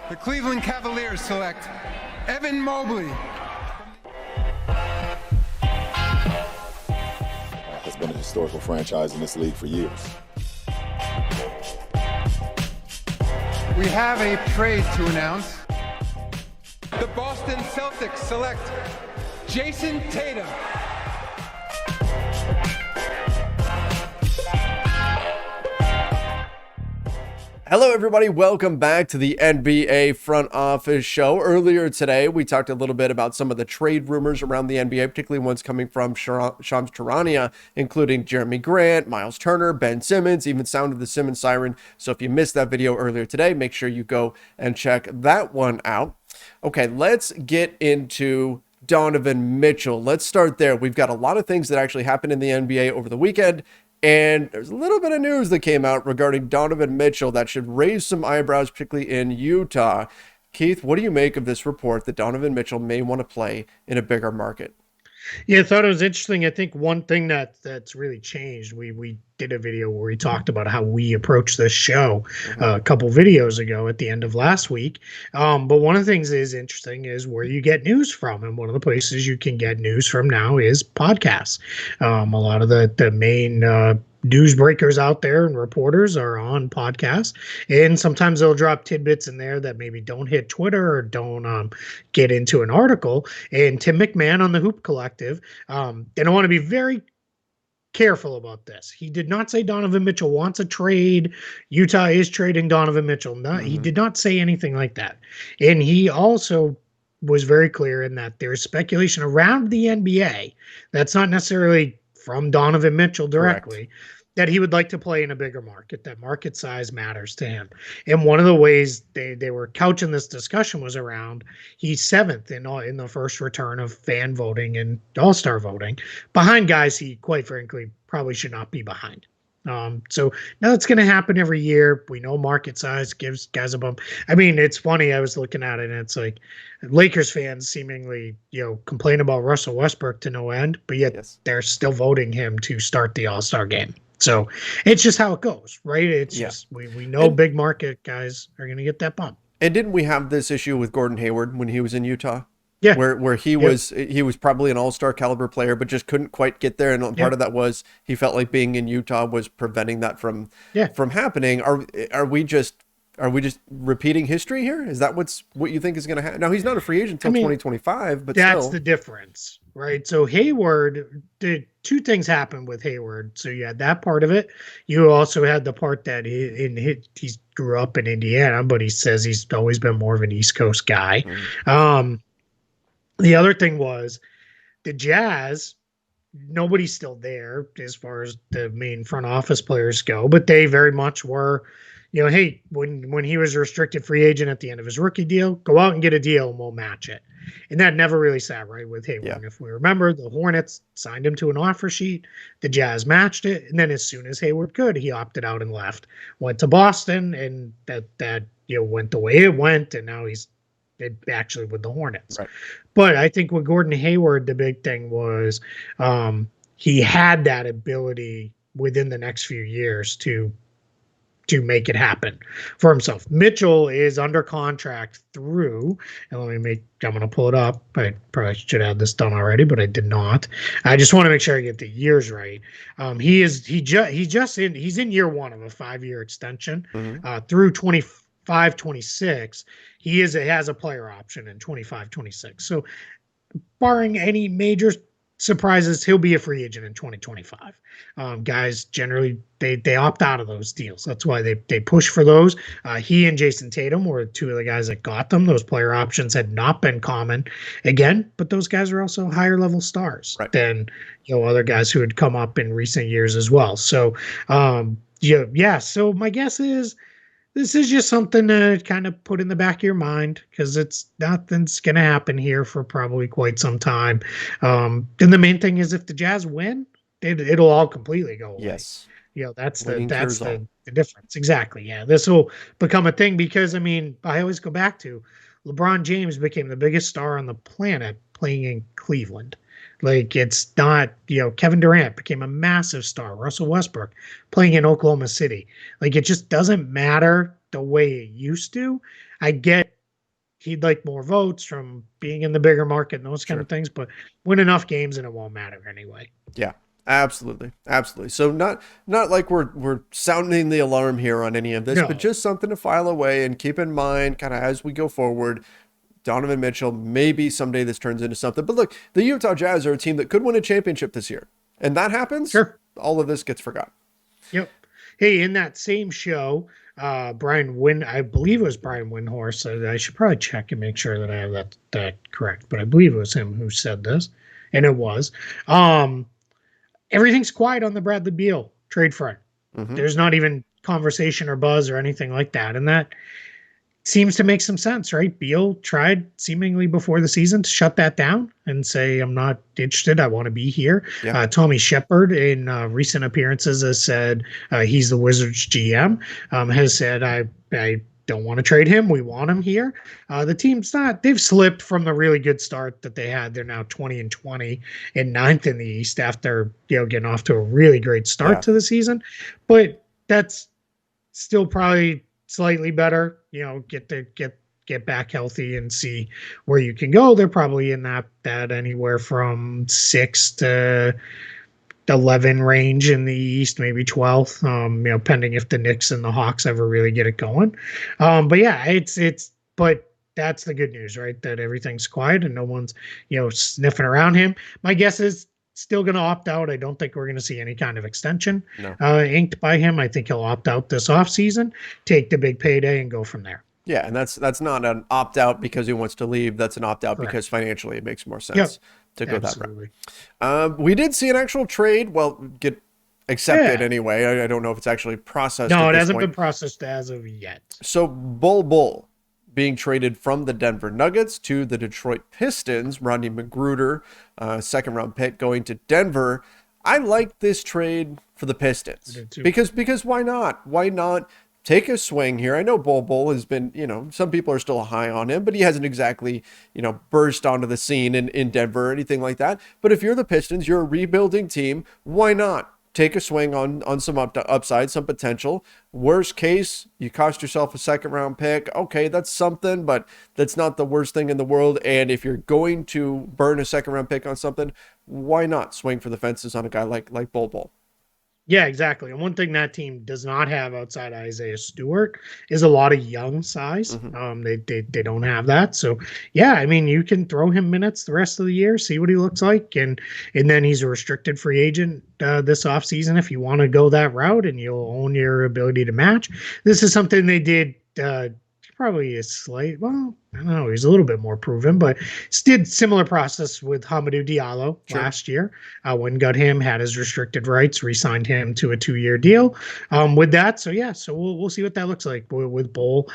The Cleveland Cavaliers select Evan Mobley. Has been a historical franchise in this league for years. We have a trade to announce. The Boston Celtics select Jason Tatum. Hello, everybody. Welcome back to the NBA Front Office Show. Earlier today, we talked a little bit about some of the trade rumors around the NBA, particularly ones coming from Shams Charania, including Jeremy Grant, Miles Turner, Ben Simmons, even sounded the Simmons siren. So if you missed that video earlier today, make sure you go and check that one out. Okay, let's get into Donovan Mitchell. Let's start there. We've got a lot of things that actually happened in the NBA over the weekend. And there's a little bit of news that came out regarding Donovan Mitchell that should raise some eyebrows, particularly in Utah. Keith, what do you make of this report that Donovan Mitchell may want to play in a bigger market? Yeah, I thought it was interesting. I think one thing that's really changed, we did a video where we talked about how we approach this show a couple videos ago at the end of last week. But one of the things that is interesting is where you get news from. And one of the places you can get news from now is podcasts. A lot of the main newsbreakers out there and reporters are on podcasts, and sometimes they'll drop tidbits in there that maybe don't hit Twitter or don't get into an article. And Tim McMahon on the Hoop Collective, and I want to be very careful about this. He did not say Donovan Mitchell wants a trade. Utah is trading Donovan Mitchell. No, he did not say anything like that. And he also was very clear in that there's speculation around the NBA that's not necessarily from Donovan Mitchell directly. Correct. That he would like to play in a bigger market, that market size matters to him. And one of the ways they were couching this discussion was around he's seventh in the first return of fan voting and all-star voting, behind guys he, quite frankly, probably should not be behind. So now it's going to happen every year. We know market size gives guys a bump. I mean, it's funny. I was looking at it and it's like Lakers fans seemingly, complain about Russell Westbrook to no end, but yet they're still voting him to start the All-Star game. So it's just how it goes, right? It's just, we know big market guys are going to get that bump. And didn't we have this issue with Gordon Hayward when he was in Utah? Yeah. Where he was probably an all-star caliber player, but just couldn't quite get there. And part of that was he felt like being in Utah was preventing that from happening. Are we just repeating history here? Is that what you think is going to happen? Now, he's not a free agent until 2025, but that's still. The difference, right? So Hayward, two things happened with Hayward. So you had that part of it. You also had the part that he grew up in Indiana, but he says he's always been more of an East Coast guy. The other thing was the Jazz, nobody's still there as far as the main front office players go, but they very much were, hey, when he was a restricted free agent at the end of his rookie deal, go out and get a deal and we'll match it. And that never really sat right with Hayward. Yeah. If we remember, the Hornets signed him to an offer sheet. The Jazz matched it. And then as soon as Hayward could, he opted out and left, went to Boston, and that went the way it went. And now he's actually with the Hornets. Right. But I think with Gordon Hayward, the big thing was he had that ability within the next few years to make it happen for himself. Mitchell is under contract through, and I'm going to pull it up. I probably should have this done already, but I did not. I just want to make sure I get the years right. He's in year one of a 5-year extension through 25-26. He has a player option in 25-26. So barring any major surprises, he'll be a free agent in 2025. Guys generally they opt out of those deals. That's why they push for those. He and Jason Tatum were two of the guys that got them. Those player options had not been common again, but those guys are also higher level stars than other guys who had come up in recent years as well. So so my guess is this is just something to kind of put in the back of your mind, because nothing's going to happen here for probably quite some time. And the main thing is if the Jazz win, it'll all completely go away. Yes. That's the difference. Exactly. Yeah. This will become a thing because, I always go back to LeBron James became the biggest star on the planet playing in Cleveland. Like, it's not, Kevin Durant became a massive star. Russell Westbrook playing in Oklahoma City. Like, it just doesn't matter the way it used to. I get he'd like more votes from being in the bigger market and those kind Sure. of things, but win enough games and it won't matter anyway. Yeah, absolutely. Absolutely. So not like we're sounding the alarm here on any of this, No. but just something to file away and keep in mind kind of as we go forward. Donovan Mitchell, maybe someday this turns into something. But look, the Utah Jazz are a team that could win a championship this year. And that happens, Sure. all of this gets forgotten. Yep. Hey, in that same show, I believe it was Brian Windhorst. I should probably check and make sure that I have that correct, but I believe it was him who said this, and it was. Everything's quiet on the Bradley Beal trade front. Mm-hmm. There's not even conversation or buzz or anything like that, and that seems to make some sense, right? Beal tried seemingly before the season to shut that down and say, I'm not interested. I want to be here. Yeah. Tommy Shepard in recent appearances has said he's the Wizards GM, has said, I don't want to trade him. We want him here. The team's they've slipped from the really good start that they had. They're now 20-20 and 9th in the East after, getting off to a really great start to the season. But that's still probably slightly better, get back healthy and see where you can go. They're probably in that anywhere from 6 to 11 range in the East, maybe 12th, pending if the Knicks and the Hawks ever really get it going. But yeah, but that's the good news, right? That everything's quiet and no one's, sniffing around him. My guess is still going to opt out. I don't think we're going to see any kind of extension inked by him. I think he'll opt out this offseason, take the big payday and go from there. Yeah, and that's not an opt out because he wants to leave. That's an opt out because financially it makes more sense to go that route. We did see an actual trade. Well, get accepted anyway. I don't know if it's actually processed. No, it hasn't been processed as of yet. So Bol Bol being traded from the Denver Nuggets to the Detroit Pistons. Rodney McGruder, second round pick, going to Denver. I like this trade for the Pistons because why not? Why not take a swing here? I know Bol Bol has been, some people are still high on him, but he hasn't exactly, burst onto the scene in Denver or anything like that. But if you're the Pistons, you're a rebuilding team. Why not take a swing on some upside, some potential? Worst case, you cost yourself a second round pick. Okay, that's something, but that's not the worst thing in the world. And if you're going to burn a second round pick on something, why not swing for the fences on a guy like Bol Bol? Yeah, exactly. And one thing that team does not have outside Isaiah Stewart is a lot of young size. Mm-hmm. They don't have that. So yeah, I mean, you can throw him minutes the rest of the year, see what he looks like, and then he's a restricted free agent this offseason if you want to go that route, and you'll own your ability to match. This is something they did. Probably a slight, well, I don't know, he's a little bit more proven, but did similar process with Hamidou Diallo last year. When got him, had his restricted rights, re-signed him to a 2-year deal with that. So yeah, so we'll see what that looks like with Bol.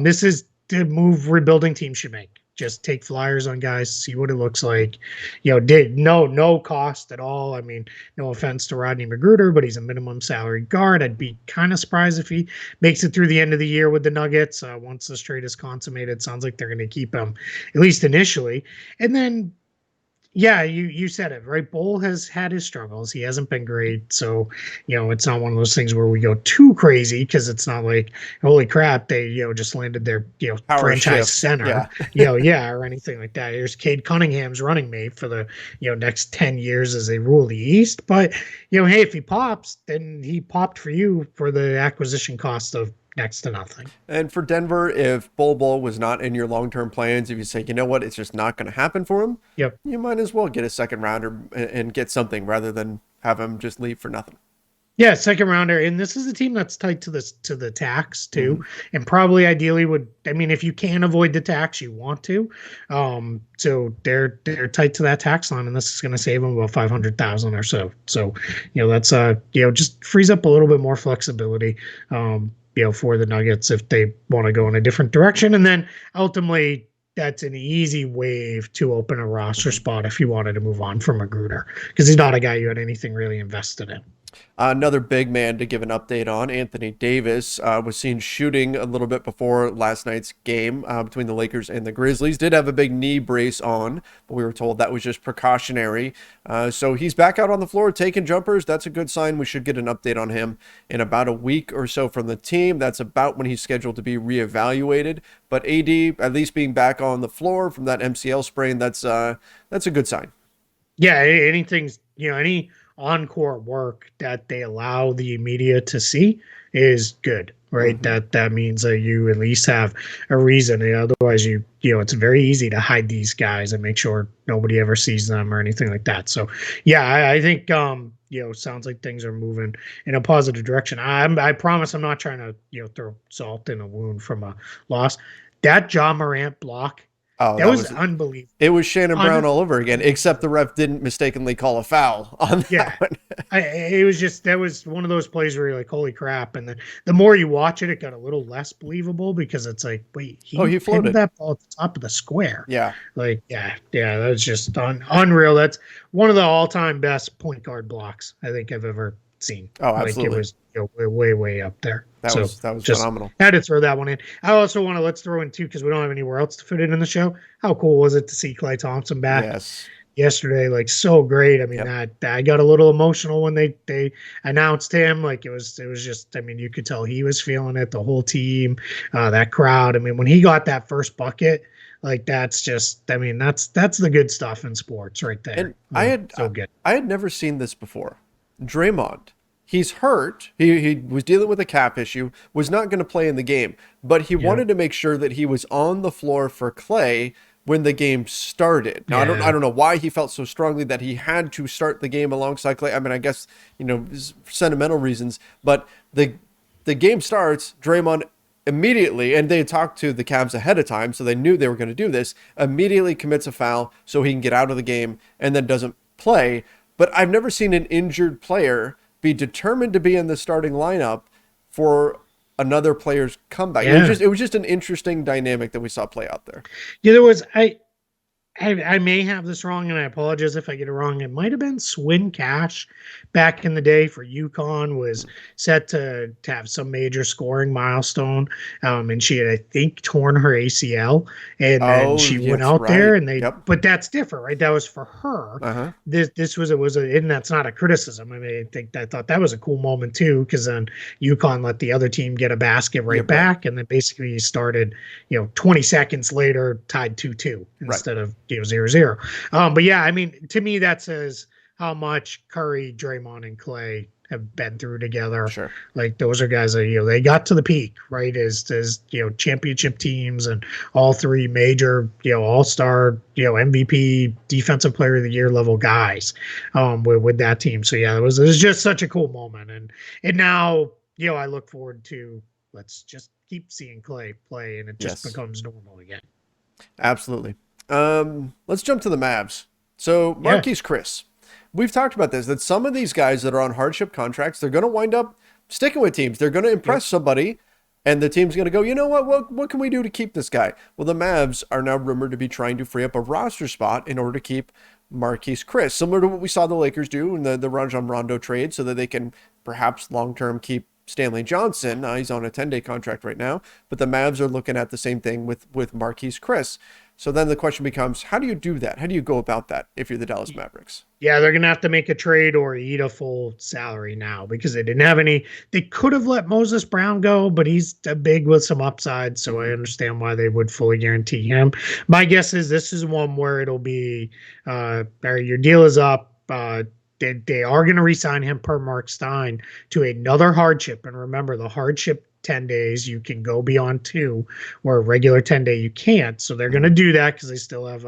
This is the move rebuilding teams should make. Just take flyers on guys, see what it looks like. Did no cost at all. I mean, no offense to Rodney McGruder, but he's a minimum salary guard. I'd be kind of surprised if he makes it through the end of the year with the Nuggets. Once this trade is consummated, sounds like they're going to keep him at least initially. And then, yeah, you said it, right? Bol has had his struggles. He hasn't been great. So, it's not one of those things where we go too crazy because it's not like, holy crap, they, just landed their, franchise center, or anything like that. Here's Cade Cunningham's running mate for the, next 10 years as they rule the East. But, hey, if he pops, then he popped for you for the acquisition cost of next to nothing. And for Denver, if Bol Bol was not in your long-term plans, if you say, you know what, it's just not going to happen for him, you might as well get a second rounder and get something rather than have him just leave for nothing. Yeah, second rounder, and this is a team that's tight to the tax too, and probably ideally if you can avoid the tax, you want to. So they're tight to that tax line, and this is going to save them about $500,000 or so. So that's just frees up a little bit more flexibility. For the Nuggets if they want to go in a different direction. And then ultimately that's an easy wave to open a roster spot if you wanted to move on from Magruder because he's not a guy you had anything really invested in. Another big man to give an update on, Anthony Davis, was seen shooting a little bit before last night's game between the Lakers and the Grizzlies. Did have a big knee brace on, but we were told that was just precautionary. So he's back out on the floor taking jumpers. That's a good sign. We should get an update on him in about a week or so from the team. That's about when he's scheduled to be reevaluated. But AD, at least being back on the floor from that MCL sprain, that's a good sign. Yeah, anything's, any encore work that they allow the media to see is good, right? That means that you at least have a reason. Otherwise, it's very easy to hide these guys and make sure nobody ever sees them or anything like that. So, yeah, I think sounds like things are moving in a positive direction. I promise I'm not trying to throw salt in a wound from a loss. That Ja Morant block. Oh, that was unbelievable. It was Shannon Brown all over again, except the ref didn't mistakenly call a foul on that one. That was one of those plays where you're like, holy crap. And then the more you watch it, it got a little less believable because it's like, wait, he floated that ball at the top of the square. Yeah. That was just unreal. That's one of the all-time best point guard blocks I think I've ever seen. Oh, absolutely. It was way up there. That was just phenomenal. Had to throw that one in. I also let's throw in too, because we don't have anywhere else to fit it in the show. How cool was it to see Klay Thompson back yesterday? So great. I mean, that I got a little emotional when they announced him. It was just, you could tell he was feeling it, the whole team, that crowd. When he got that first bucket, that's just, that's the good stuff in sports right there. And I had never seen this before. Draymond, he's hurt. He was dealing with a calf issue, was not going to play in the game, but he wanted to make sure that he was on the floor for Klay when the game started. Now, I don't know why he felt so strongly that he had to start the game alongside Klay. I guess, for sentimental reasons, but the game starts, Draymond immediately, and they had talked to the Cavs ahead of time, so they knew they were going to do this, immediately commits a foul so he can get out of the game and then doesn't play. But I've never seen an injured player be determined to be in the starting lineup for another player's comeback. Yeah. It was just an interesting dynamic that we saw play out there. Yeah, there was I may have this wrong, and I apologize if I get it wrong. It might have been Swin Cash back in the day for UConn was set to have some major scoring milestone. And she had, I think, torn her ACL, and then she went out there and but that's different, right? That was for her. Uh-huh. This was and that's not a criticism. I thought that was a cool moment too, because then UConn let the other team get a basket back. And then basically you started, 20 seconds later tied 2-2 instead of 0-0. But yeah, to me, that says how much Curry, Draymond, and Klay have been through together. Sure. Those are guys that, they got to the peak, right? As championship teams and all three major, all-star, MVP, defensive player of the year level guys, with that team. So yeah, it was just such a cool moment. And now, I look forward to, let's just keep seeing Klay play, and it just becomes normal again. Absolutely. Let's jump to the Mavs. So Marquise Chris, we've talked about this, that some of these guys that are on hardship contracts, they're going to wind up sticking with teams. They're going to impress somebody, and the team's going to go, you know what can we do to keep this guy? Well, the Mavs are now rumored to be trying to free up a roster spot in order to keep Marquise Chris, similar to what we saw the Lakers do in the Rajon Rondo trade, so that they can perhaps long-term keep Stanley Johnson. He's on a 10-day contract right now, but the Mavs are looking at the same thing with Marquise Chris. So then the question becomes, how do you do that? How do you go about that if you're the Dallas Mavericks? Yeah, they're going to have to make a trade or eat a full salary now, because they didn't have any. They could have let Moses Brown go, but he's big with some upside, so I understand why they would fully guarantee him. My guess is this is one where it'll be, your deal is up. They are going to re-sign him per Mark Stein to another hardship. And remember, the hardship 10 days, you can go beyond 2, where a regular 10-day you can't. So they're going to do that because they still have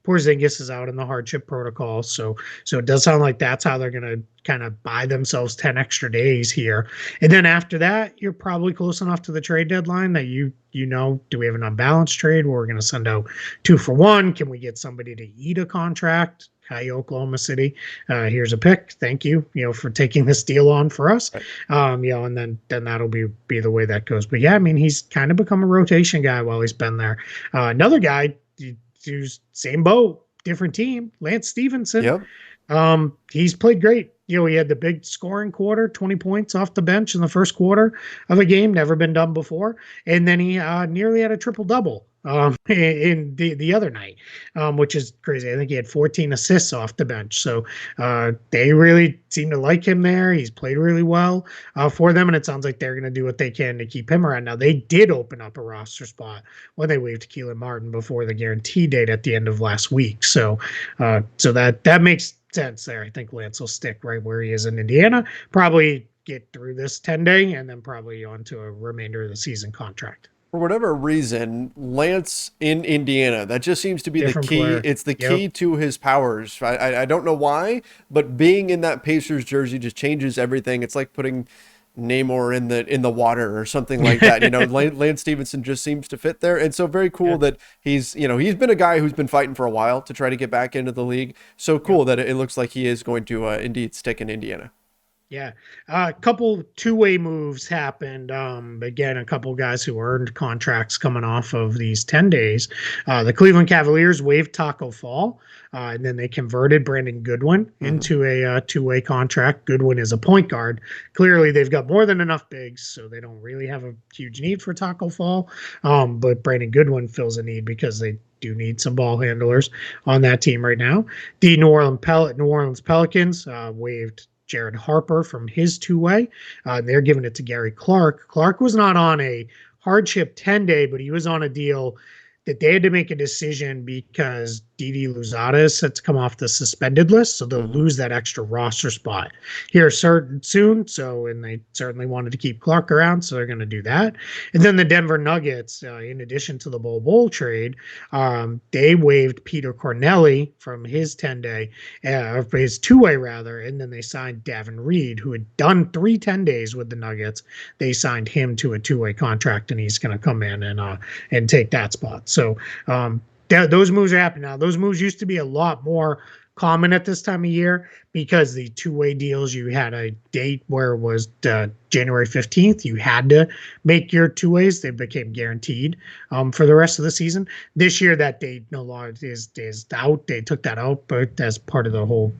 Porzingis is out in the hardship protocol. So it does sound like that's how they're going to kind of buy themselves 10 extra days here. And then after that, you're probably close enough to the trade deadline that do we have an unbalanced trade where we're going to send out 2 for 1? Can we get somebody to eat a contract? Hi, Oklahoma City. Here's a pick. Thank you, for taking this deal on for us. And then that'll be the way that goes. But yeah, he's kind of become a rotation guy while he's been there. Another guy who's same boat, different team, Lance Stevenson. Yep. He's played great. he had the big scoring quarter, 20 points off the bench in the first quarter of a game, never been done before. And then he nearly had a triple double in the other night, which is crazy. I think he had 14 assists off the bench. So they really seem to like him there. He's played really well for them, and it sounds like they're going to do what they can to keep him around. Now, they did open up a roster spot when they waived Keelan Martin before the guarantee date at the end of last week. So that makes sense there. I think Lance will stick right where he is in Indiana, probably get through this 10-day and then probably on to a remainder of the season contract. For whatever reason, Lance in Indiana, that just seems to be the key. Player. It's the key to his powers. I don't know why, but being in that Pacers jersey just changes everything. It's like putting Namor in the water or something like that. Lance Stevenson just seems to fit there. And so very cool that he's been a guy who's been fighting for a while to try to get back into the league. So cool that it looks like he is going to indeed stick in Indiana. Yeah. A couple two-way moves happened. Again, a couple guys who earned contracts coming off of these 10 days. The Cleveland Cavaliers waived Taco Fall, and then they converted Brandon Goodwin into a two-way contract. Goodwin is a point guard. Clearly, they've got more than enough bigs, so they don't really have a huge need for Taco Fall. But Brandon Goodwin fills a need because they do need some ball handlers on that team right now. The New Orleans Pelicans waived Jared Harper from his two-way. They're giving it to Gary Clark. Clark was not on a hardship 10-day, but he was on a deal that they had to make a decision because Didi Louzada is set to come off the suspended list, so they'll lose that extra roster spot here soon. So, and they certainly wanted to keep Clark around, so they're going to do that. And then the Denver Nuggets, in addition to the Bol Bol trade, they waived Peter Corneli from his 10-day, his two-way rather, and then they signed Davin Reed, who had done 3 10-days with the Nuggets. They signed him to a two-way contract, and he's going to come in and take that spot. So, those moves are happening now. Those moves used to be a lot more common at this time of year because the two-way deals, you had a date where it was January 15th. You had to make your two-ways. They became guaranteed for the rest of the season. This year, that date no longer is out. They took that out, but as part of the whole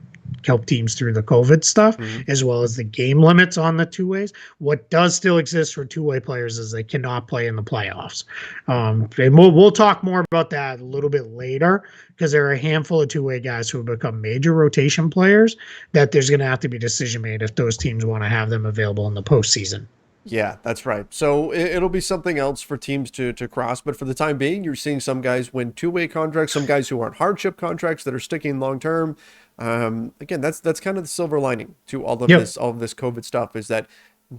help teams through the COVID stuff, as well as the game limits on the two-ways. What does still exist for two-way players is they cannot play in the playoffs. And we'll talk more about that a little bit later because there are a handful of two-way guys who have become major rotation players that there's going to have to be a decision made if those teams want to have them available in the postseason. Yeah, that's right. So it'll be something else for teams to cross. But for the time being, you're seeing some guys win two-way contracts, some guys who aren't hardship contracts that are sticking long-term. Again, that's kind of the silver lining to all of this COVID stuff is that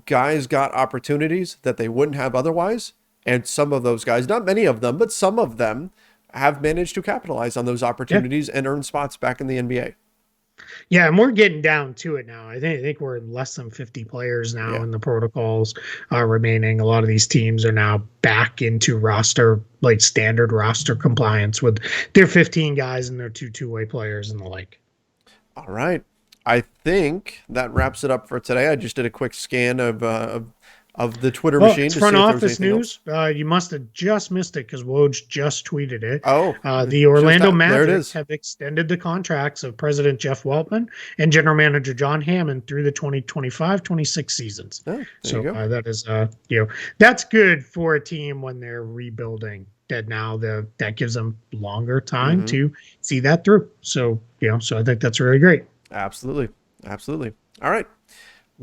guys got opportunities that they wouldn't have otherwise. And some of those guys, not many of them, but some of them have managed to capitalize on those opportunities and earn spots back in the NBA. Yeah, and we're getting down to it now. I think we're less than 50 players now in the protocols remaining. A lot of these teams are now back into standard roster compliance with their 15 guys and their two-way players and the like. All right. I think that wraps it up for today. I just did a quick scan of the Twitter machine. It's front office news. You must have just missed it because Woj just tweeted it. The Orlando Mavs have extended the contracts of President Jeff Weltman and General Manager John Hammond through the 2025-26 seasons. That is, that's good for a team when they're rebuilding. That now that gives them longer time to see that through. So I think that's really great. Absolutely. All right.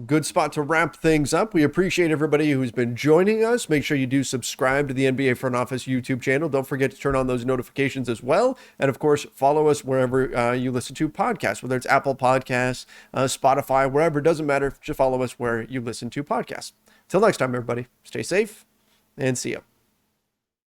Good spot to wrap things up. We appreciate everybody who's been joining us. Make sure you do subscribe to the NBA Front Office YouTube channel. Don't forget to turn on those notifications as well. And of course, follow us wherever you listen to podcasts, whether it's Apple Podcasts, Spotify, wherever. It doesn't matter. Just follow us where you listen to podcasts. Till next time, everybody, stay safe and see you.